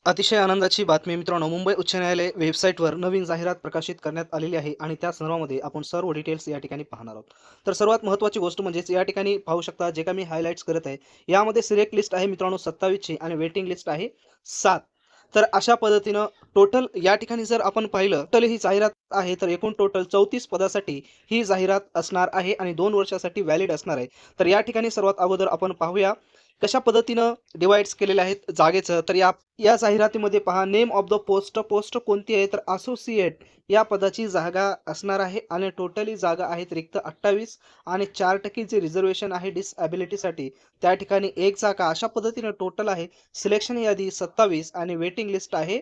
अतिशय आनंदाची बातमी मित्रांनो, मुंबई उच्च न्यायालय वेबसाईटवर नवीन जाहिरात प्रकाशित करण्यात आलेली आहे आणि त्या संदर्भामध्ये आपण सर्व डिटेल्स या ठिकाणी पाहणार आहोत. तर सर्वात महत्त्वाची गोष्ट म्हणजेच या ठिकाणी पाहू शकता जे काही मी हायलाइट्स करत आहे. यामध्ये सिलेक्ट लिस्ट आहे मित्रांनो 27 ची आणि वेटिंग लिस्ट आहे 7. तर अशा पद्धतीनं टोटल या ठिकाणी जर आपण पाहिलं तर ही जाहिरात आहे, तर एकूण टोटल 34 पदासाठी ही जाहिरात असणार आहे आणि 2 वर्षासाठी व्हॅलिड असणार आहे. तर या ठिकाणी सर्वात अगोदर आपण पाहूया कशा पद्धतीनं डिवाइड्स केलेले आहेत जागेचं. तर या या जाहिरातीमध्ये पहा, name of the post, post कोणती आहे तर असोसिएट या पदाची जागा असणार आहे आणि टोटली जागा आहेत रिक्त 28 आणि 4% जे रिझर्वेशन आहे डिसॅबिलिटीसाठी त्या ठिकाणी एक जागा. अशा पद्धतीने टोटल आहे सिलेक्शन यादी 27 आणि वेटिंग लिस्ट आहे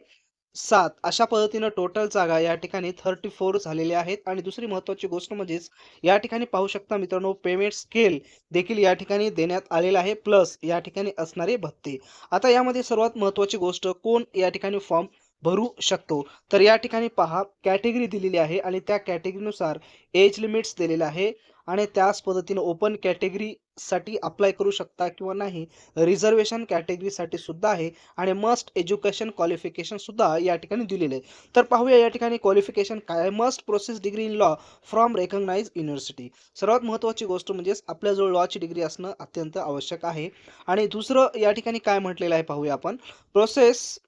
7. अशा पद्धतीनं टोटल जागा या ठिकाणी 34 झालेल्या आहेत आणि दुसरी महत्त्वाची गोष्ट म्हणजेच या ठिकाणी पाहू शकता मित्रांनो, पेमेंट स्केल देखील या ठिकाणी देण्यात आलेला आहे प्लस या ठिकाणी असणारे भत्ते. आता यामध्ये सर्वात महत्त्वाची गोष्ट कोण या ठिकाणी फॉर्म भरू शकतो. तर या ठिकाणी पहा कॅटेगरी दिलेली आहे आणि त्या कॅटेगरीनुसार एज लिमिट्स दिलेले आहे आणि त्याच पद्धतीने ओपन कॅटेगरीसाठी अप्लाय करू शकता किंवा नाही. रिझर्वेशन कॅटेगरीसाठी सुद्धा आहे आणि मस्ट एज्युकेशन क्वालिफिकेशन सुद्धा या ठिकाणी दिलेले आहे. तर पाहूया या ठिकाणी क्वालिफिकेशन काय आहे. Must possess degree in law from recognise university. सर्वात महत्त्वाची गोष्ट म्हणजेच आपल्याजवळ लॉची डिग्री असणं अत्यंत आवश्यक आहे. आणि दुसरं या ठिकाणी काय म्हटलेलं आहे पाहूया आपण. Process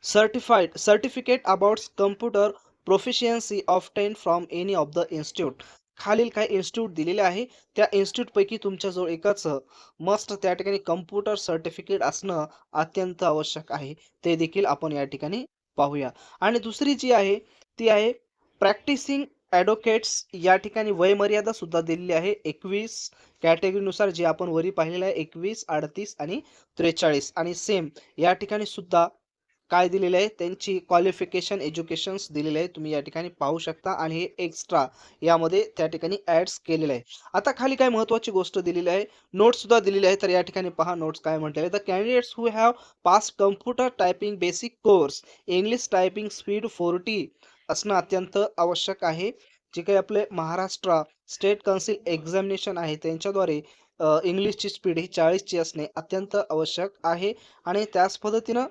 certificate about computer proficiency obtain from any of the institute. खालील काही इन्स्टिट्यूट दिलेले आहे. त्या इन्स्टिट्यूट पैकी तुमच्याजवळ एकाचं मस्ट त्या ठिकाणी कम्प्युटर सर्टिफिकेट असणं अत्यंत आवश्यक आहे. ते देखील आपण या ठिकाणी पाहूया. आणि दुसरी जी आहे ती आहे प्रॅक्टिसिंग ॲडव्होकेट्स. या ठिकाणी वयमर्यादा सुद्धा दिलेली आहे 21 कॅटेगरीनुसार, जे आपण वरी पाहिलेलं आहे 21, 38 आणि 43. आणि सेम या ठिकाणी सुद्धा काय दिलेलं आहे त्यांची क्वालिफिकेशन एज्युकेशन्स दिलेले आहे, तुम्ही या ठिकाणी पाहू शकता आणि हे एक्स्ट्रा यामध्ये त्या ठिकाणी ऍड्स केलेलं आहे. आता खाली काय महत्त्वाची गोष्ट दिलेली आहे, नोट्स सुद्धा दिलेली आहे. तर या ठिकाणी पहा नोट्स काय म्हटलेले आहे. The candidates who have pass computer typing basic course English typing speed 40 असणं अत्यंत आवश्यक आहे. जे काही आपले महाराष्ट्र स्टेट काउन्सिल एक्झामिनेशन आहे त्यांच्याद्वारे इंग्लिशची स्पीड ही 40ची असणे अत्यंत आवश्यक आहे. आणि त्याच पद्धतीनं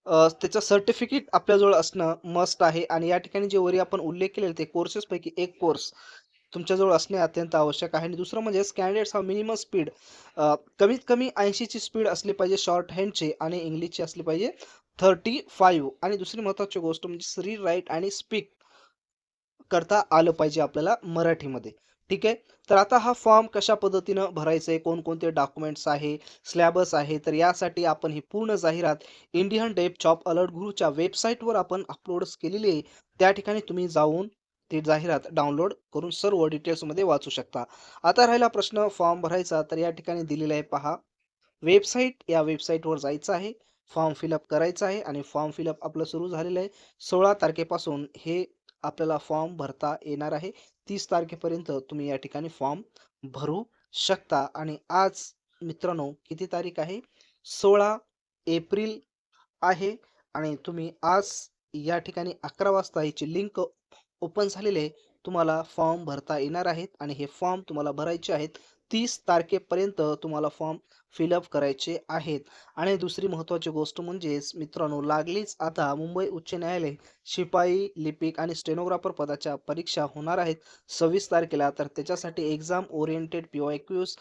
त्याचं सर्टिफिकेट आपल्याजवळ असणं मस्ट आहे आणि या ठिकाणी जे वरी आपण उल्लेख केलेले ते कोर्सेसपैकी एक कोर्स तुमच्याजवळ असणे अत्यंत आवश्यक आहे. आणि दुसरं म्हणजे कॅन्डिडेट्स हा मिनिमम स्पीड कमीत कमी 80 ची स्पीड असली पाहिजे शॉर्ट हँडची आणि इंग्लिशची असली पाहिजे 35. आणि दुसरी महत्त्वाची गोष्ट म्हणजे रीड राईट आणि स्पीक करता आलं पाहिजे आपल्याला मराठीमध्ये. ठीक आहे. तर आता हा फॉर्म कशा पद्धतीनं भरायचा आहे, कोणकोणते डॉक्युमेंट्स आहे, सिलेबस आहे, तर यासाठी आपण ही पूर्ण जाहिरात इंडियन डेफ जॉब अलर्ट गुरुच्या वेबसाईटवर आपण अपलोड केलेली आहे. त्या ठिकाणी तुम्ही जाऊन ती जाहिरात डाउनलोड करून सर्व डिटेल्समध्ये वाचू शकता. आता राहिला प्रश्न फॉर्म भरायचा, तर या ठिकाणी दिलेला आहे पहा वेबसाईट. या वेबसाईटवर जायचं आहे, फॉर्म फिलअप करायचा आहे आणि फॉर्म फिलअप आपलं सुरू झालेलं आहे. 16 तारखेपासून हे आपल्याला फॉर्म भरता येणार आहे. 30 तारखेपर्यंत तुम्ही या ठिकाणी फॉर्म भरू शकता. आणि आज मित्रांनो किती तारीख आहे? 16 एप्रिल आहे आणि तुम्ही आज या ठिकाणी 11 वाजता याची लिंक ओपन झालेली आहे. तुम्हाला फॉर्म भरता येणार आहेत आणि हे फॉर्म तुम्हाला भरायचे आहेत. 30 तारखेपर्यंत तुम्हाला फॉर्म फिलअप करायचे आहेत. आणि दुसरी महत्त्वाची गोष्ट म्हणजेच मित्रांनो, लागलीच आता मुंबई उच्च न्यायालय शिपाई, लिपिक आणि स्टेनोग्राफर पदाच्या परीक्षा होणार आहेत 26 तारखेला. तर त्याच्यासाठी exam oriented PYQs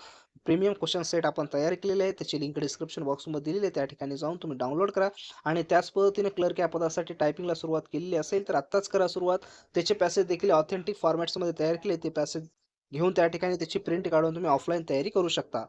premium question set आपण तयार केलेले आहे. त्याची लिंक डिस्क्रिप्शन बॉक्समध्ये दिलेली आहे. त्या ठिकाणी जाऊन तुम्ही डाउनलोड करा. आणि त्याच पद्धतीने क्लर्क या पदासाठी टायपिंगला सुरुवात केलेली असेल तर आत्ताच करा सुरुवात. त्याचे पॅसेज देखील ऑथेंटिक फॉर्मॅट्समध्ये तयार केले. ते पॅसेज घेऊन त्या ठिकाणी त्याची प्रिंट काढून तुम्ही ऑफलाईन तयारी करू शकता.